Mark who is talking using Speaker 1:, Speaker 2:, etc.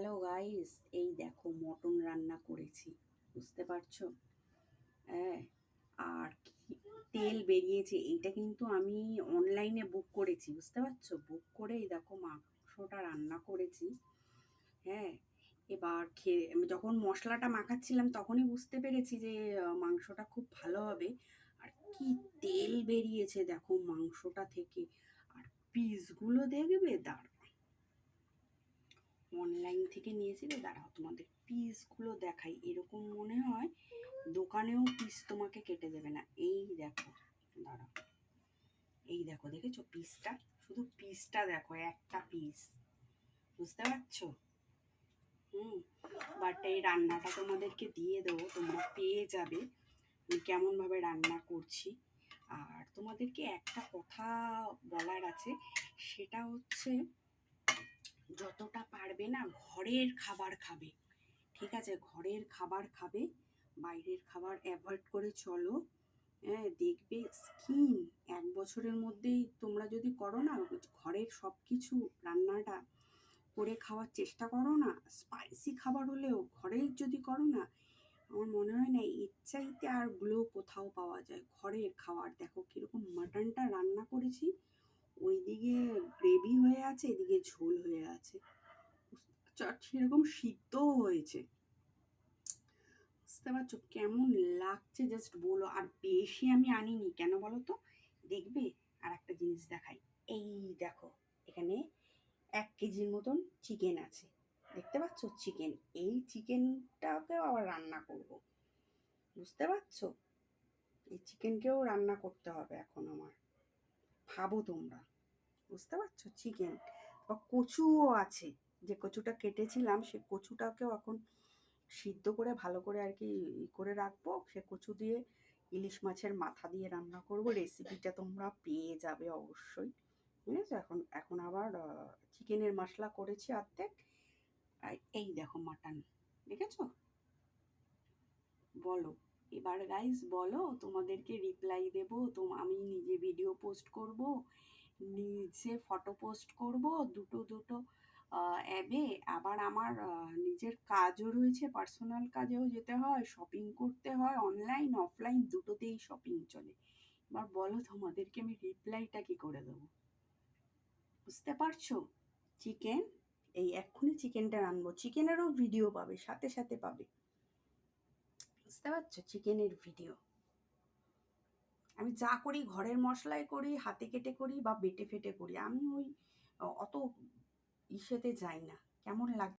Speaker 1: Hello guys, এই দেখো mutton রান্না করেছি, বুঝতে পারছো? হ্যাঁ। আর কি তেল বেরিয়েছে, এইটা কিন্তু আমি অনলাইনে বুক করেছি, বুঝতে পারছো? বুক করে এই দেখো মাংসটা রান্না করেছি। হ্যাঁ। এবার আমি যখন মশলাটা মাখাচ্ছিলাম তখনই বুঝতে পেরেছি যে মাংসটা খুব ভালো হবে। আর কি তেল বেরিয়েছে দেখো মাংসটা থেকে। আর পিসগুলো দেখবে, দাঁড়াও, অনলাইন থেকে নিয়েছি তো, দাঁড়াও তোমাদের পিসগুলো দেখাই। এরকম মনে হয় দোকানেও পিস তোমাকে কেটে দেবে না। এই দেখো, দাঁড়াও, এই দেখো, দেখেছো পিসটা? শুধু পিসটা দেখো, একটা পিস, বুঝতে পারছো? হুম। বাট এই রান্নাটা তোমাদেরকে দিয়ে দেবো, তোমরা পেয়ে যাবে আমি কেমনভাবে রান্না করছি। আর তোমাদেরকে একটা কথা বলার আছে, সেটা হচ্ছে যতটা পারবে না ঘরের খাবার খাবে, ঠিক আছে? ঘরের খাবার খাবে, বাইরের খাবার অ্যাভয়েড করে চলো। হ্যাঁ, দেখবে স্কিন 1 বছরের মধ্যেই তোমরা যদি করো না, ঘরের সব কিছু রান্নাটা করে খাওয়ার চেষ্টা করো না, স্পাইসি খাবার হলেও ঘরেই যদি করো না, আমার মনে হয় না এর চাইতে আর গ্লো কোথাও পাওয়া যায়। ঘরের খাবার দেখো কিরকম মাটনটা রান্না করেছি, ওইদিকে গ্রেভি হয়ে আছে, এদিকে ঝোল হয়ে আছে, সেরকম সিদ্ধও হয়েছে, বুঝতে পারছো কেমন লাগছে? জাস্ট বলো। আর বেশি আমি আনিনি, কেন বলো তো? দেখবে, আর একটা জিনিস দেখাই। এই দেখো, এখানে 1 কেজির মতন চিকেন আছে, দেখতে পাচ্ছ? চিকেন, এই চিকেনটাকেও আবার রান্না করব, বুঝতে পারছো? এই চিকেনকেও রান্না করতে হবে এখন আমার, ভাবো তোমরা, বুঝতে পারছো? চিকেন বা কচুও আছে, যে কচুটা কেটেছিলাম সে কচুটাকেও এখন সিদ্ধ করে ভালো করে আর কি করে রাখবো। সে কচু দিয়ে ইলিশ মাছের মাথা দিয়ে রান্না করব। রেসিপিটা তোমরা পেয়ে যাবে অবশ্যই, ঠিক আছে? এখন এখন আবার চিকেনের মশলা করেছি অর্ধেক। আর এই দেখো মাটন, দেখেছো? বলো, এবার গাইস বলো, তোমাদেরকে রিপ্লাই দেবো তো? আমি নিজে ভিডিও পোস্ট করব, নিজে ফটো পোস্ট করব, দুটো দুটো অ্যাবে। আবার আমার নিজের কাজও রয়েছে, পার্সোনাল কাজেও যেতে হয়, শপিং করতে হয়, অনলাইন অফলাইন দুটোতেই শপিং চলে। এবার বলো তোমাদেরকে আমি রিপ্লাইটা কি করে দেবো, বুঝতে পারছো? চিকেন, এই এক্ষুনি চিকেনটা রানবো, চিকেনেরও ভিডিও পাবে, সাথে সাথে পাবে, বুঝতে পারছো? চিকেনের ভিডিও আমি যা করি ঘরের মশলায় করি, হাতে কেটে করি বা বেটে ফেটে করি। আমি ওই অত ইসেতে যাই না। কেমন লাগে